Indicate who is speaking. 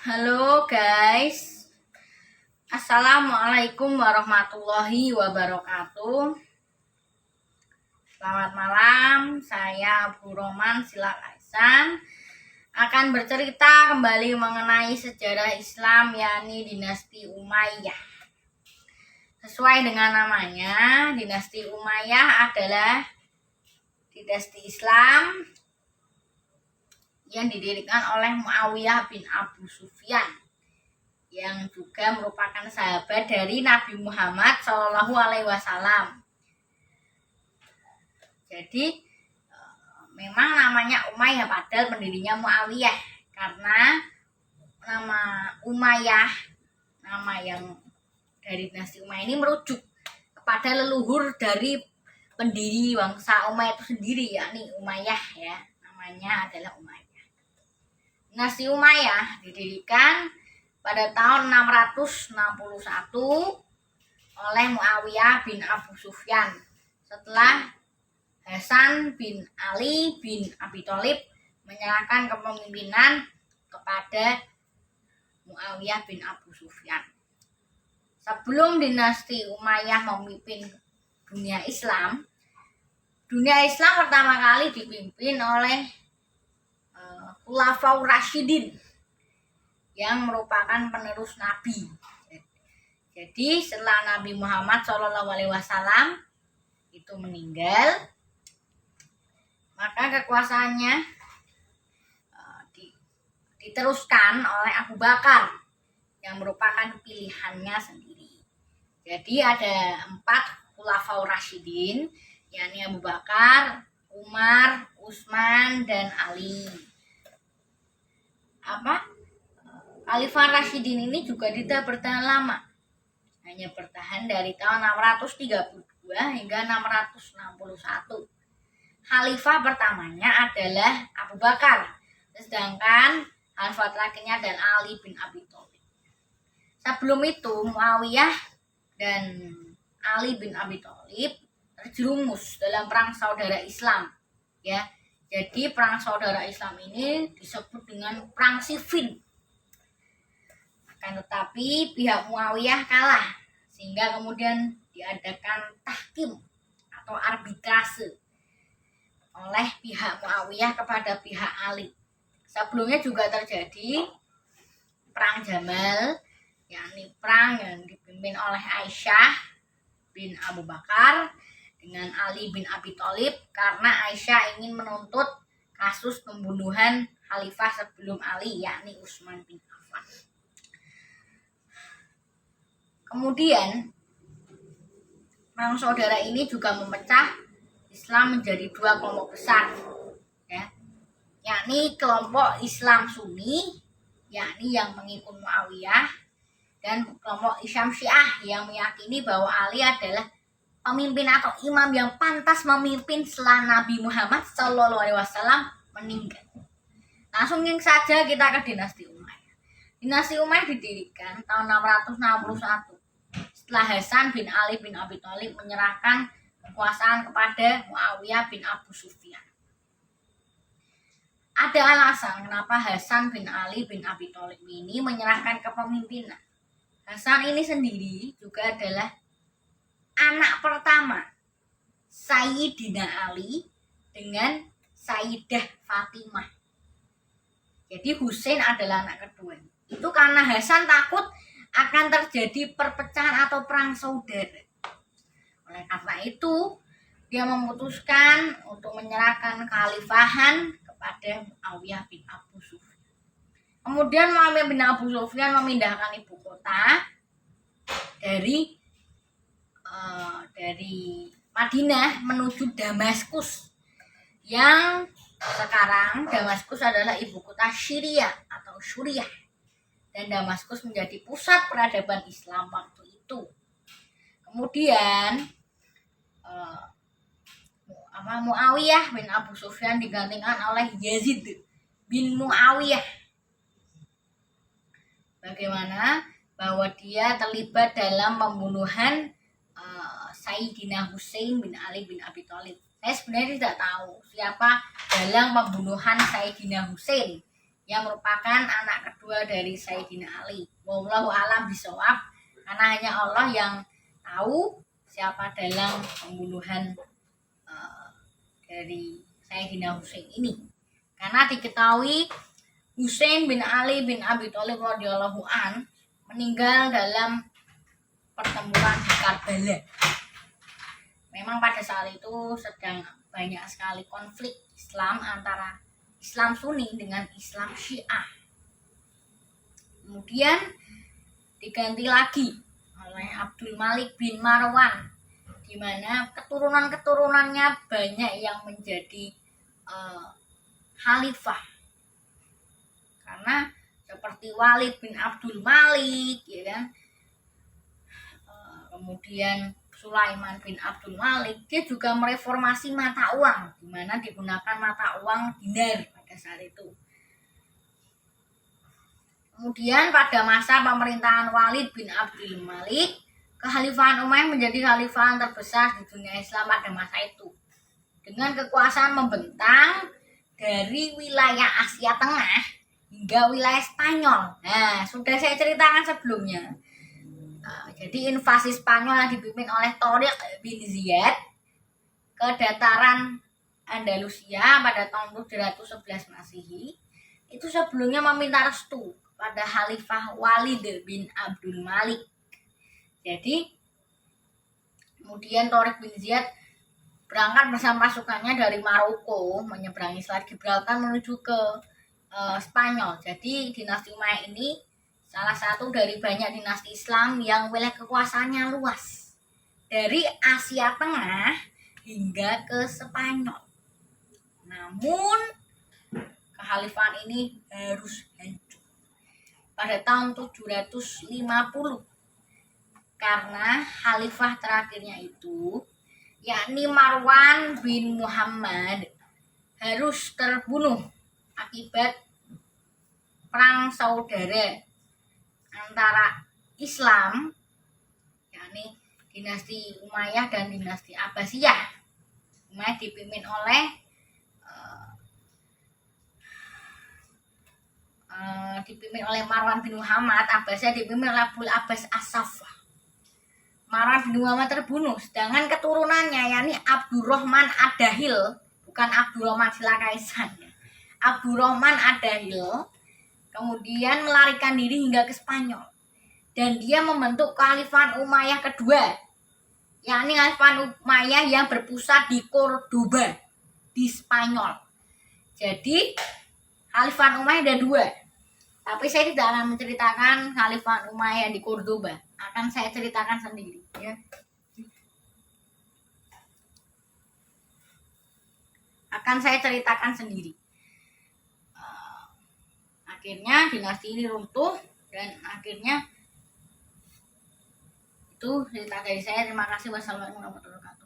Speaker 1: Halo guys, Assalamualaikum warahmatullahi wabarakatuh. Selamat malam, saya Bu Roman Silakaisan akan bercerita kembali mengenai sejarah Islam, yakni dinasti Umayyah. Sesuai dengan namanya, dinasti Umayyah adalah dinasti Islam yang didirikan oleh Muawiyah bin Abu Sufyan, yang juga merupakan sahabat dari Nabi Muhammad SAW. Jadi memang namanya Umayyah, padahal pendirinya Muawiyah, karena nama Umayyah, nama yang dari dinasti Umayyah ini merujuk kepada leluhur dari pendiri bangsa Umayyah itu sendiri, yakni Umayyah ya, namanya adalah Umayyah. Dinasti Umayyah didirikan pada tahun 661 oleh Muawiyah bin Abu Sufyan setelah Hasan bin Ali bin Abi Thalib menyerahkan kepemimpinan kepada Muawiyah bin Abu Sufyan. Sebelum dinasti Umayyah memimpin dunia Islam pertama kali dipimpin oleh Khulafaur Rasyidin yang merupakan penerus Nabi. Jadi setelah Nabi Muhammad SAW itu meninggal, maka kekuasaannya diteruskan oleh Abu Bakar yang merupakan pilihannya sendiri. Jadi ada 4 Khulafaur Rasyidin, yakni Abu Bakar, Umar, Utsman, dan Ali. Khalifah Rasyidin ini juga tidak bertahan lama, hanya bertahan dari tahun 632 hingga 661. Khalifah pertamanya adalah Abu Bakar, sedangkan khalifah terakhirnya adalah Ali bin Abi Thalib. Sebelum itu Muawiyah dan Ali bin Abi Thalib terjerumus dalam perang saudara Islam ya. Jadi perang saudara Islam ini disebut dengan perang Siffin. Akan tetapi pihak Muawiyah kalah, sehingga kemudian diadakan tahkim atau arbitrase oleh pihak Muawiyah kepada pihak Ali. Sebelumnya juga terjadi perang Jamal, yakni perang yang dipimpin oleh Aisyah bin Abu Bakar dengan Ali bin Abi Thalib, karena Aisyah ingin menuntut kasus pembunuhan khalifah sebelum Ali, yakni Utsman bin Affan. Kemudian perang saudara ini juga memecah Islam menjadi 2 kelompok besar ya, yakni kelompok Islam Sunni, yakni yang mengikut Muawiyah, dan kelompok Islam Syiah yang meyakini bahwa Ali adalah pemimpin atau imam yang pantas memimpin setelah Nabi Muhammad SAW meninggal. Langsung saja kita ke dinasti Umayyah. Dinasti Umayyah didirikan tahun 661 setelah Hasan bin Ali bin Abi Thalib menyerahkan kekuasaan kepada Muawiyah bin Abu Sufyan. Ada alasan kenapa Hasan bin Ali bin Abi Thalib ini menyerahkan kepemimpinan. Hasan ini sendiri juga adalah anak pertama Sayyidina Ali dengan Sayyidah Fatimah. Jadi Husain adalah anak kedua. Itu karena Hasan takut akan terjadi perpecahan atau perang saudara. Oleh karena itu, dia memutuskan untuk menyerahkan kekhalifahan kepada Muawiyah bin Abu Sufyan. Kemudian Muawiyah bin Abu Sufyan memindahkan ibu kota dari Madinah menuju Damaskus, yang sekarang Damaskus adalah ibu kota Syria atau Suriah, dan Damaskus menjadi pusat peradaban Islam waktu itu. Kemudian Muawiyah bin Abu Sufyan digantikan oleh Yazid bin Muawiyah. Bagaimana? Bahwa dia terlibat dalam pembunuhan Sayyidina Husain bin Ali bin Abi Thalib. Saya sebenarnya tidak tahu siapa dalam pembunuhan Sayyidina Husain, yang merupakan anak kedua dari Sayyidina Ali. Wallahu a'lam bishawab, karena hanya Allah yang tahu siapa dalang pembunuhan dari Sayyidina Husain ini. Karena diketahui Husain bin Ali bin Abi Thalib radhiyallahu an meninggal dalam pertempuran di Karbala. Memang pada saat itu sedang banyak sekali konflik Islam antara Islam Sunni dengan Islam Syiah. Kemudian diganti lagi oleh Abdul Malik bin Marwan, di mana keturunan-keturunannya banyak yang menjadi khalifah. Karena seperti Walid bin Abdul Malik, ya kan? Kemudian Sulaiman bin Abdul Malik, dia juga mereformasi mata uang, di mana digunakan mata uang dinar pada saat itu. Kemudian pada masa pemerintahan Walid bin Abdul Malik, kekhalifahan Umayyah menjadi khalifahan terbesar di dunia Islam pada masa itu, dengan kekuasaan membentang dari wilayah Asia Tengah hingga wilayah Spanyol. Nah, sudah saya ceritakan sebelumnya. Jadi invasi Spanyol yang dipimpin oleh Tariq bin Ziyad ke dataran Andalusia pada tahun 711 Masehi itu sebelumnya meminta restu pada Khalifah Walid bin Abdul Malik. Jadi kemudian Tariq bin Ziyad berangkat bersama pasukannya dari Maroko menyeberangi Selat Gibraltar menuju ke Spanyol. Jadi dinasti Umayyah ini salah satu dari banyak dinasti Islam yang wilayah kekuasaannya luas, dari Asia Tengah hingga ke Spanyol. Namun kekhalifahan ini harus hancur pada tahun 750 karena khalifah terakhirnya itu, yakni Marwan bin Muhammad, harus terbunuh akibat perang saudara antara Islam, yakni dinasti Umayyah dan dinasti Abbasiyah. Umayyah dipimpin oleh Marwan bin Muhammad, Abbasiyah dipimpin oleh Abul Abbas As-Saffah. Marwan bin Muhammad terbunuh, sedangkan keturunannya yakni Abdurrahman Ad-Dahil, bukan Abdurrahman Silakaisan, Abdurrahman Ad-Dahil kemudian melarikan diri hingga ke Spanyol, dan dia membentuk kekhalifahan Umayyah kedua, yakni kekhalifahan Umayyah yang berpusat di Cordoba di Spanyol. Jadi kekhalifahan Umayyah ada dua, tapi saya tidak akan menceritakan kekhalifahan Umayyah di Cordoba, akan saya ceritakan sendiri, ya. Akan saya ceritakan sendiri. Akhirnya dinasti ini runtuh, dan akhirnya itu cerita dari saya. Terima kasih. Wassalamualaikum warahmatullahi wabarakatuh.